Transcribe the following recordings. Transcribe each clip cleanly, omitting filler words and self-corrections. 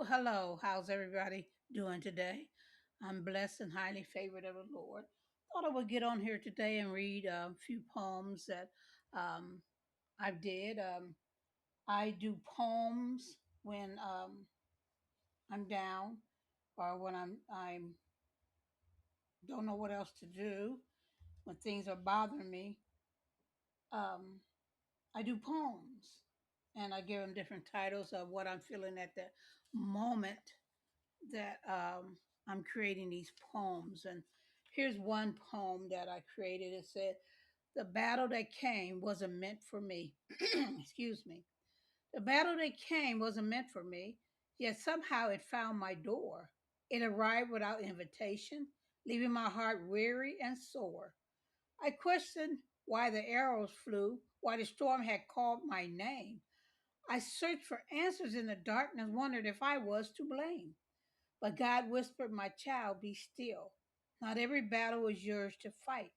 Well, hello. How's everybody doing today? I'm blessed and highly favored of the Lord. Thought I would get on here today and read a few poems that um, I did. I do poems when I'm down or when I'm don't know what else to do. When things are bothering me, um, I do poems, and I give them different titles of what I'm feeling at the moment that I'm creating these poems. And here's one poem that I created. It said, "The battle that came wasn't meant for me." Excuse me. The battle that came wasn't meant for me, yet somehow it found my door. It arrived without invitation, leaving my heart weary and sore. I questioned why the arrows flew, why the storm had called my name. I searched for answers in the darkness, wondered if I was to blame. But God whispered, "My child, be still. Not every battle is yours to fight.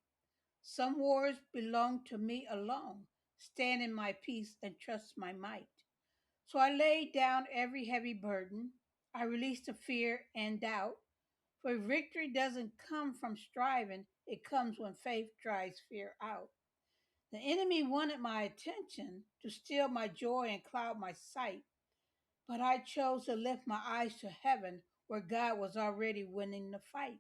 Some wars belong to me alone. Stand in my peace and trust my might." So I laid down every heavy burden. I released the fear and doubt. For victory doesn't come from striving, it comes when faith drives fear out. The enemy wanted my attention to steal my joy and cloud my sight. But I chose to lift my eyes to heaven where God was already winning the fight.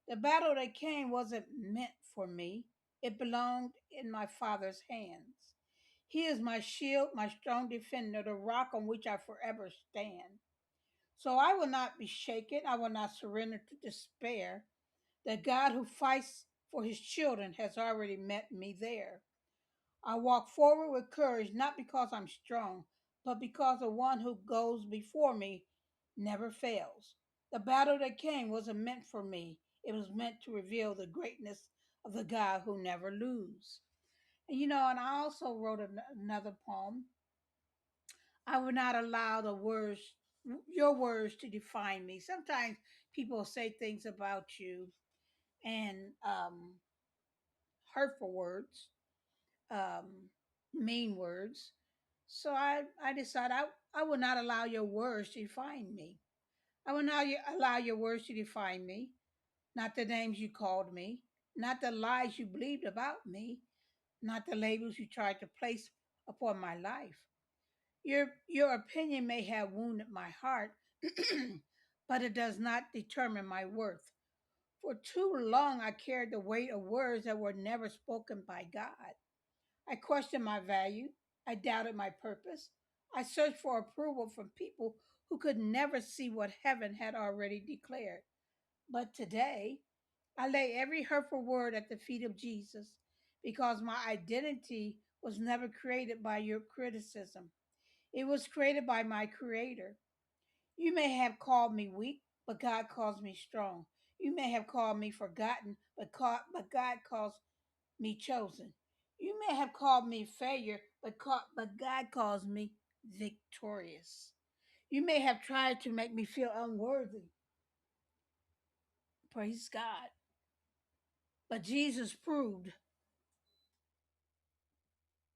The battle that came wasn't meant for me, it belonged in my Father's hands. He is my shield, my strong defender, the rock on which I forever stand. So I will not be shaken, I will not surrender to despair. The God who fights for his children has already met me there. I walk forward with courage, not because I'm strong, but because the one who goes before me never fails. The battle that came wasn't meant for me, it was meant to reveal the greatness of the God who never loses. And I also wrote another poem. I will not allow your words, to define me. Sometimes people say things about you and hurtful words, um, mean words. So I decided I will not allow your words to define me. I will not allow your words to define me, not the names you called me, not the lies you believed about me, not the labels you tried to place upon my life. Your opinion may have wounded my heart, but it does not determine my worth. For too long I carried the weight of words that were never spoken by God. I questioned my value. I doubted my purpose. I searched for approval from people who could never see what heaven had already declared. But today, I lay every hurtful word at the feet of Jesus because my identity was never created by your criticism. It was created by my Creator. You may have called me weak, but God calls me strong. You may have called me forgotten, but God calls me chosen. You may have called me failure, but God calls me victorious. You may have tried to make me feel unworthy. Praise God. But Jesus proved,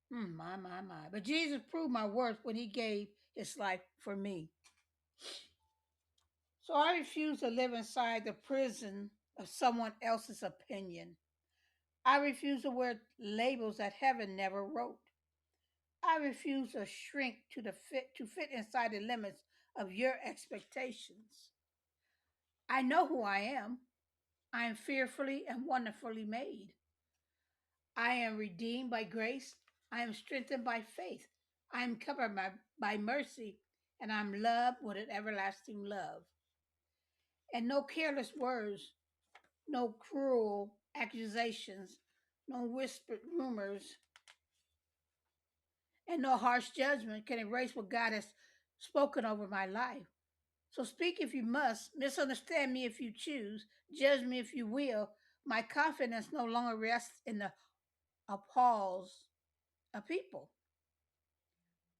my. But Jesus proved my worth when he gave his life for me. So I refuse to live inside the prison of someone else's opinion. I refuse to wear labels that heaven never wrote. I refuse to shrink to fit inside the limits of your expectations. I know who I am. I am fearfully and wonderfully made. I am redeemed by grace. I am strengthened by faith. I am covered by mercy, and I'm loved with an everlasting love. And no careless words, no cruel accusations, no whispered rumors, and no harsh judgment can erase what God has spoken over my life. So speak if you must, misunderstand me if you choose, judge me if you will. My confidence no longer rests in the applause of people.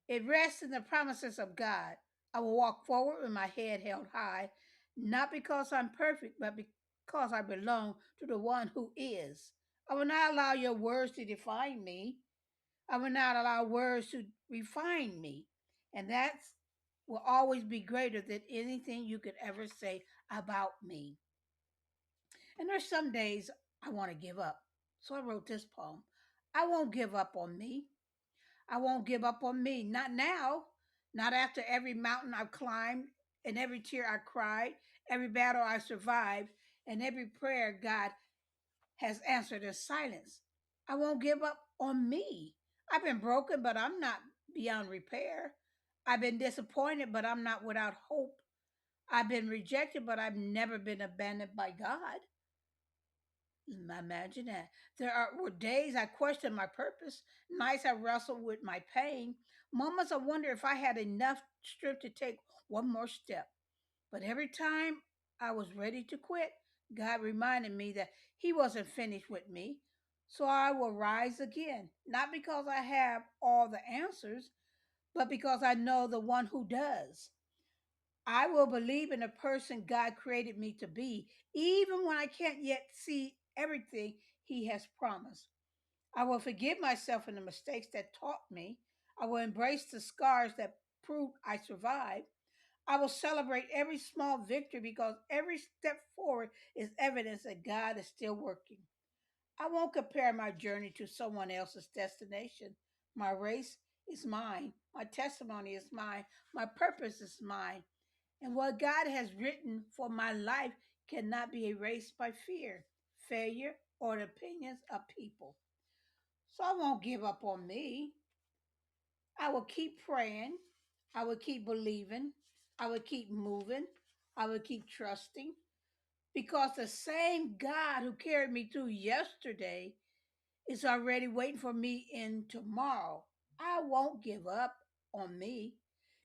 It rests in the promises of God. I will walk forward with my head held high, not because I'm perfect, but because I belong to the one who is. I will not allow your words to define me. I will not allow words to refine me. And that's will always be greater than anything you could ever say about me. And there's some days I want to give up. So I wrote this poem. I won't give up on me. I won't give up on me. Not now. Not after every mountain I've climbed and every tear I cried, every battle I survived, and every prayer God has answered in silence. I won't give up on me. I've been broken, but I'm not beyond repair. I've been disappointed, but I'm not without hope. I've been rejected, but I've never been abandoned by God. Imagine that. Were days I questioned my purpose, nights I wrestled with my pain, moments I wonder if I had enough strength to take one more step. But every time I was ready to quit, God reminded me that He wasn't finished with me. So I will rise again, not because I have all the answers, but because I know the one who does. I will believe in the person God created me to be, even when I can't yet see everything He has promised. I will forgive myself for the mistakes that taught me. I will embrace the scars that proved I survived. I will celebrate every small victory because every step forward is evidence that God is still working. I won't compare my journey to someone else's destination. My race is mine. My testimony is mine. My purpose is mine. And what God has written for my life cannot be erased by fear, failure, or the opinions of people. So I won't give up on me. I will keep praying. I will keep believing. I will keep moving. I will keep trusting because the same God who carried me through yesterday is already waiting for me in tomorrow. I won't give up on me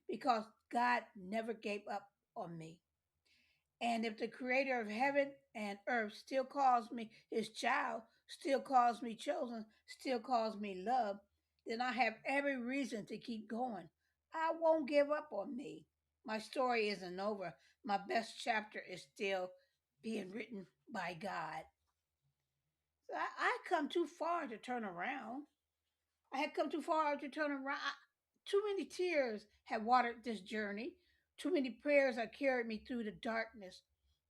because God never gave up on me. And if the creator of heaven and earth still calls me his child, still calls me chosen, still calls me loved, then I have every reason to keep going. I won't give up on me. My story isn't over. My best chapter is still being written by God. I come too far to turn around. I had come too far to turn around. Too many tears have watered this journey. Too many prayers have carried me through the darkness.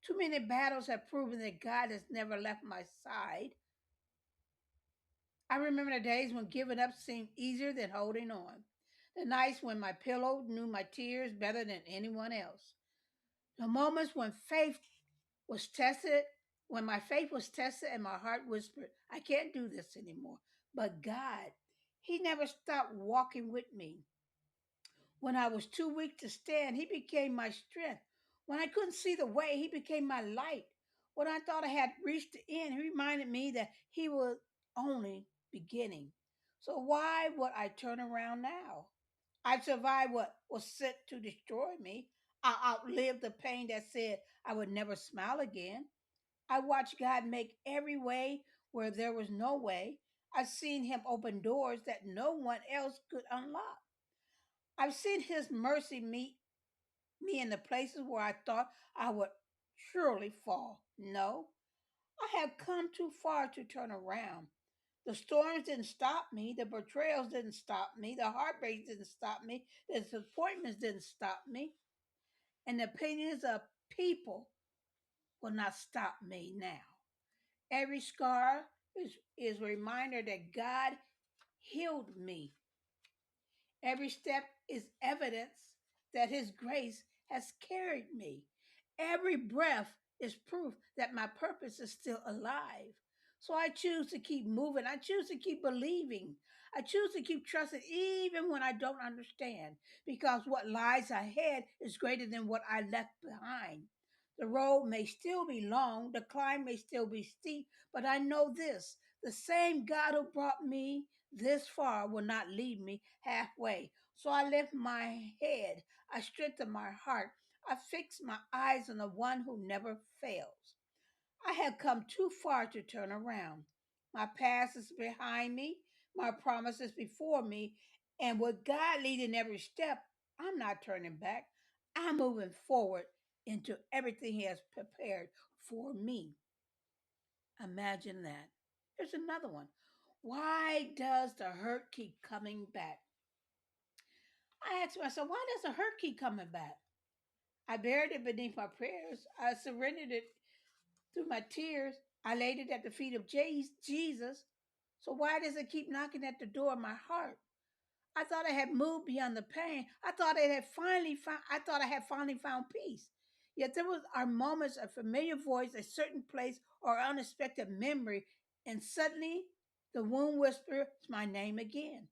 Too many battles have proven that God has never left my side. I remember the days when giving up seemed easier than holding on. The nights when my pillow knew my tears better than anyone else. The moments when faith was tested, when my faith was tested and my heart whispered, I can't do this anymore. But God, He never stopped walking with me. When I was too weak to stand, He became my strength. When I couldn't see the way, He became my light. When I thought I had reached the end, He reminded me that He was only beginning. So why would I turn around now? I survived what was sent to destroy me. I outlived the pain that said I would never smile again. I watched God make every way where there was no way. I've seen Him open doors that no one else could unlock. I've seen His mercy meet me in the places where I thought I would surely fall. No, I have come too far to turn around. The storms didn't stop me. The betrayals didn't stop me. The heartbreaks didn't stop me. The disappointments didn't stop me. And the opinions of people will not stop me now. Every scar is a reminder that God healed me. Every step is evidence that His grace has carried me. Every breath is proof that my purpose is still alive. So I choose to keep moving. I choose to keep believing. I choose to keep trusting even when I don't understand because what lies ahead is greater than what I left behind. The road may still be long, the climb may still be steep, but I know this the same God who brought me this far will not leave me halfway. So I lift my head, I strengthen my heart, I fix my eyes on the one who never fails. I have come too far to turn around. My past is behind me, my promise is before me, and with God leading every step, I'm not turning back. I'm moving forward into everything He has prepared for me. Imagine that. Here's another one. Why does the hurt keep coming back? I asked myself, why does the hurt keep coming back? I buried it beneath my prayers. I surrendered it through my tears. I laid it at the feet of Jesus. So why does it keep knocking at the door of my heart? I thought I had moved beyond the pain. I thought I had finally found peace. Yet there was our moments, a familiar voice, a certain place, or unexpected memory, and suddenly the wound whispers my name again.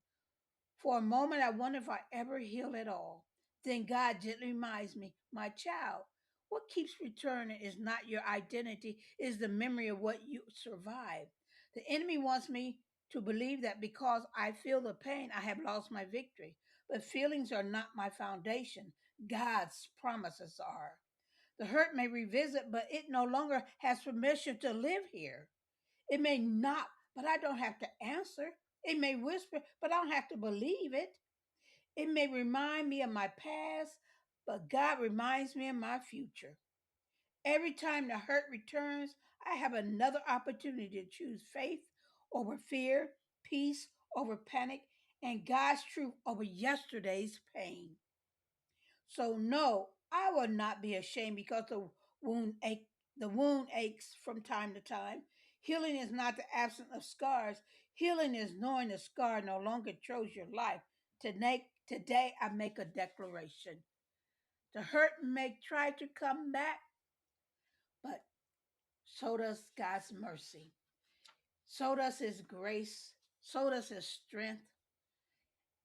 For a moment, I wonder if I ever heal at all. Then God gently reminds me, my child, what keeps returning is not your identity, it is the memory of what you survived. The enemy wants me to believe that because I feel the pain, I have lost my victory. But feelings are not my foundation. God's promises are. The hurt may revisit, but it no longer has permission to live here. It may knock, but I don't have to answer. It may whisper, but I don't have to believe it. It may remind me of my past, but God reminds me of my future. Every time the hurt returns, I have another opportunity to choose faith over fear, peace over panic, and God's truth over yesterday's pain. So no, I will not be ashamed because the wound aches from time to time. Healing is not the absence of scars. Healing is knowing the scar no longer controls your life. Today I make a declaration. The hurt may try to come back, but so does God's mercy. So does his grace. So does his strength.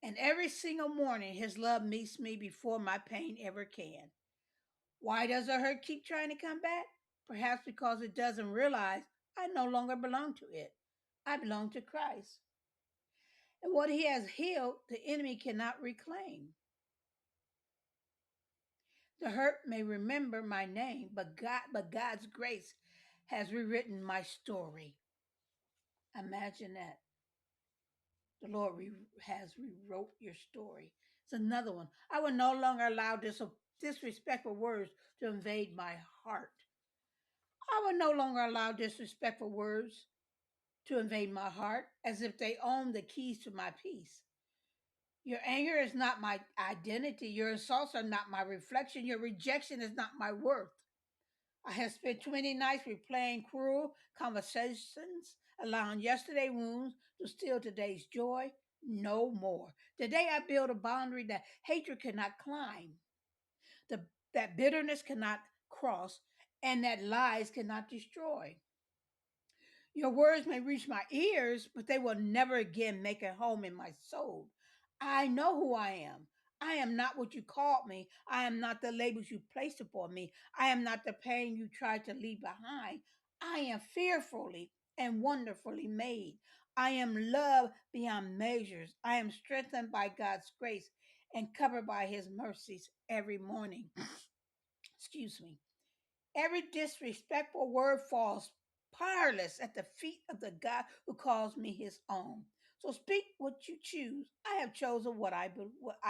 And every single morning his love meets me before my pain ever can. Why does the hurt keep trying to come back? Perhaps because it doesn't realize I no longer belong to it. I belong to Christ. And what he has healed, the enemy cannot reclaim. The hurt may remember my name, but God's grace has rewritten my story. Imagine that. The Lord has rewrote your story. It's another one. I will no longer allow disrespectful words to invade my heart. I will no longer allow disrespectful words to invade my heart as if they own the keys to my peace. Your anger is not my identity. Your insults are not my reflection. Your rejection is not my worth. I have spent too many nights replaying cruel conversations, allowing yesterday's wounds to steal today's joy. No more. Today I build a boundary that hatred cannot climb, that bitterness cannot cross, and that lies cannot destroy. Your words may reach my ears, but they will never again make a home in my soul. I know who I am. I am not what you called me. I am not the labels you placed upon me. I am not the pain you tried to leave behind. I am fearfully and wonderfully made. I am loved beyond measures. I am strengthened by God's grace and covered by his mercies every morning. Excuse me. Every disrespectful word falls powerless at the feet of the God who calls me his own. So speak what you choose. I have chosen what I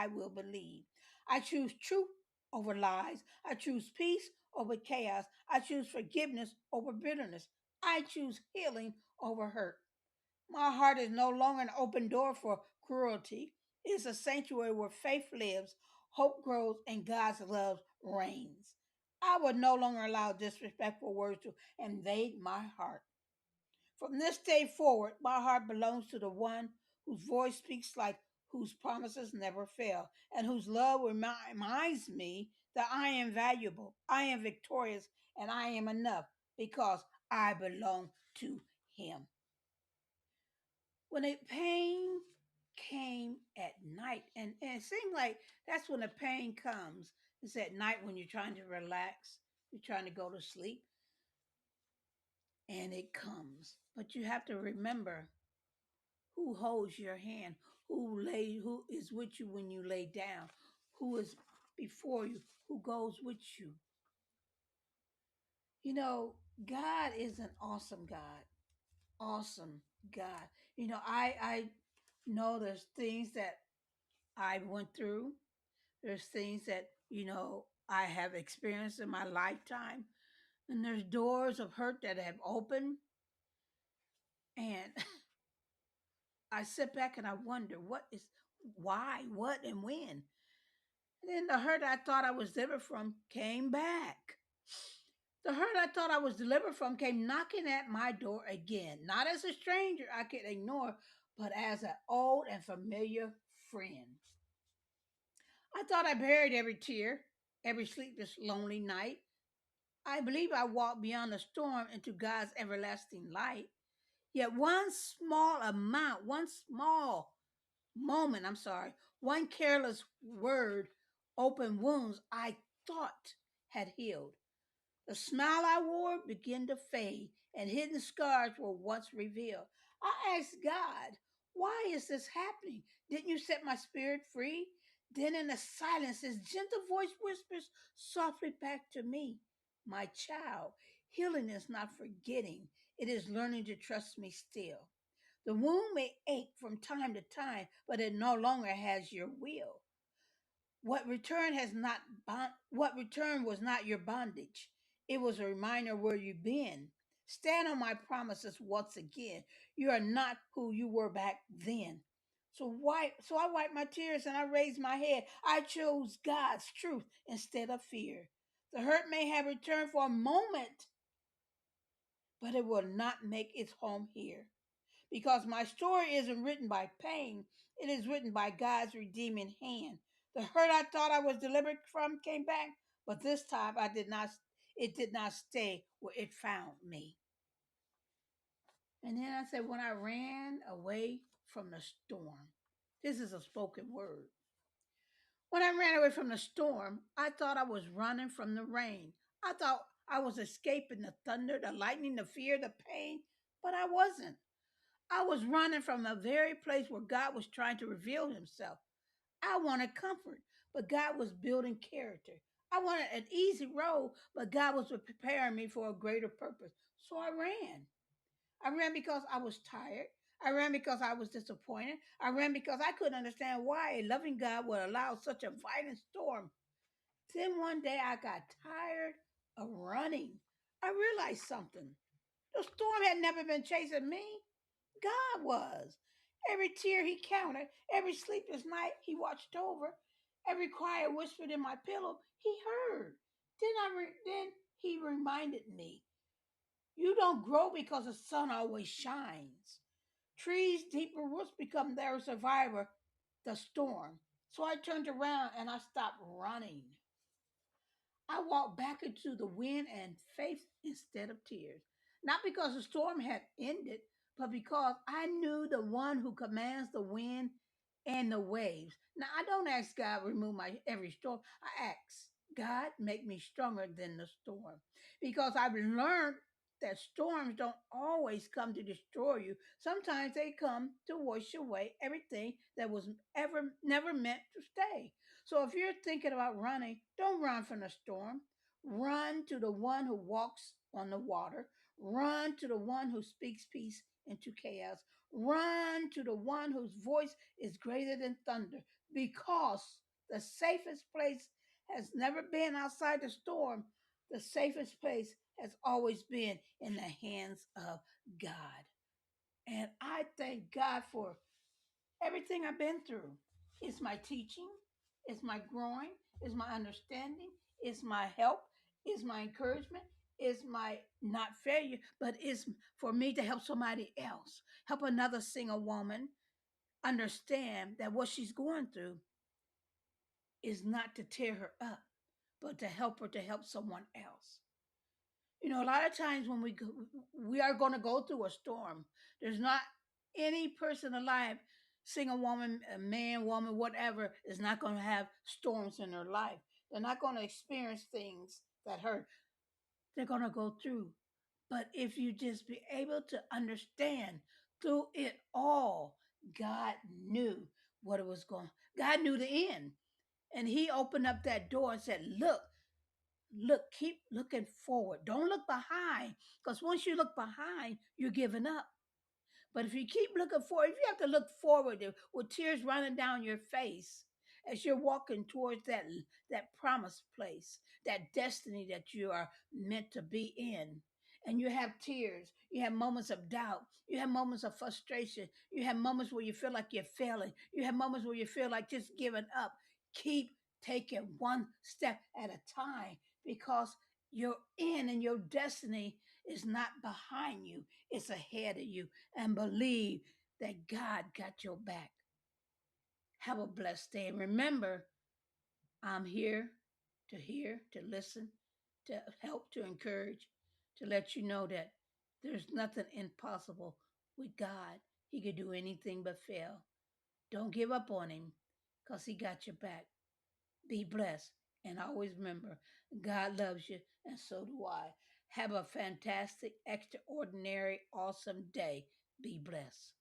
will believe. I choose truth over lies. I choose peace over chaos. I choose forgiveness over bitterness. I choose healing over hurt. My heart is no longer an open door for cruelty. It is a sanctuary where faith lives, hope grows, and God's love reigns. I will no longer allow disrespectful words to invade my heart. From this day forward, my heart belongs to the one whose voice speaks like whose promises never fail, and whose love reminds me that I am valuable, I am victorious, and I am enough because I belong to him. When the pain came at night, and it seemed like that's when the pain comes. It's at night when you're trying to relax, you're trying to go to sleep, and it comes. But you have to remember who holds your hand, who is with you when you lay down, who is before you, who goes with you. You know, God is an awesome God. Awesome God. I know there's things that I went through. There's things that, I have experienced in my lifetime. And there's doors of hurt that have opened. And I sit back and I wonder why, what, and when. And then the hurt I thought I was delivered from came back. The hurt I thought I was delivered from came knocking at my door again, not as a stranger I could ignore, but as an old and familiar friend. I thought I buried every tear, every sleepless, lonely night. I believe I walked beyond the storm into God's everlasting light. Yet one small moment, one careless word opened wounds I thought had healed. The smile I wore began to fade, and hidden scars were once revealed. I asked God, why is this happening? Didn't you set my spirit free? Then in the silence, his gentle voice whispers softly back to me, my child, healing is not forgetting, it is learning to trust me still. The wound may ache from time to time, but it no longer has your will. What return was not your bondage. It was a reminder where you've been. Stand on my promises once again. You are not who you were back then. So I wiped my tears and I raised my head. I chose God's truth instead of fear. The hurt may have returned for a moment, but it will not make its home here because my story isn't written by pain, it is written by God's redeeming hand. The hurt I thought I was delivered from came back, but this time it did not stay where it found me. And then I said, when I ran away from the storm, this is a spoken word. When I ran away from the storm, I thought I was running from the rain. I thought I was escaping the thunder, the lightning, the fear, the pain, but I wasn't. I was running from the very place where God was trying to reveal himself. I wanted comfort, but God was building character. I wanted an easy road, but God was preparing me for a greater purpose. So I ran. I ran because I was tired. I ran because I was disappointed. I ran because I couldn't understand why a loving God would allow such a violent storm. Then one day I got tired of running. I realized something. The storm had never been chasing me. God was. Every tear he counted, every sleepless night he watched over, every cry I whispered in my pillow, he heard. Then he reminded me, you don't grow because the sun always shines. Trees' deeper roots become their survivor, the storm. So I turned around and I stopped running. I walked back into the wind and faith instead of tears. Not because the storm had ended, but because I knew the one who commands the wind and the waves. Now I don't ask God remove my every storm. I ask God make me stronger than the storm. Because I've learned that storms don't always come to destroy you. Sometimes they come to wash away everything that was ever never meant to stay. So if you're thinking about running, don't run from the storm. Run to the one who walks on the water. Run to the one who speaks peace into chaos. Run to the one whose voice is greater than thunder. Because the safest place has never been outside the storm. The safest place has always been in the hands of God. And I thank God for everything I've been through. It's my teaching, it's my growing, it's my understanding, it's my help, it's my encouragement, it's my not failure, but it's for me to help somebody else, help another single woman understand that what she's going through is not to tear her up, but to help her to help someone else. You know, a lot of times when we are going to go through a storm. There's not any person alive, single woman, a man, woman, whatever, is not going to have storms in their life. They're not going to experience things that hurt. They're going to go through. But if you just be able to understand through it all, God knew what it was going. God knew the end, and He opened up that door and said, "Look, look, keep looking forward. Don't look behind, because once you look behind, you're giving up. But if you keep looking forward, if you have to look forward with tears running down your face as you're walking towards that promised place, that destiny that you are meant to be in, and you have tears, you have moments of doubt, you have moments of frustration, you have moments where you feel like you're failing, you have moments where you feel like just giving up. Keep Take it one step at a time because your end and your destiny is not behind you, it's ahead of you. And believe that God got your back. Have a blessed day. And remember, I'm here to listen, to help, to encourage, to let you know that there's nothing impossible with God. He could do anything but fail. Don't give up on him because he got your back. Be blessed. And always remember, God loves you, and so do I. Have a fantastic, extraordinary, awesome day. Be blessed.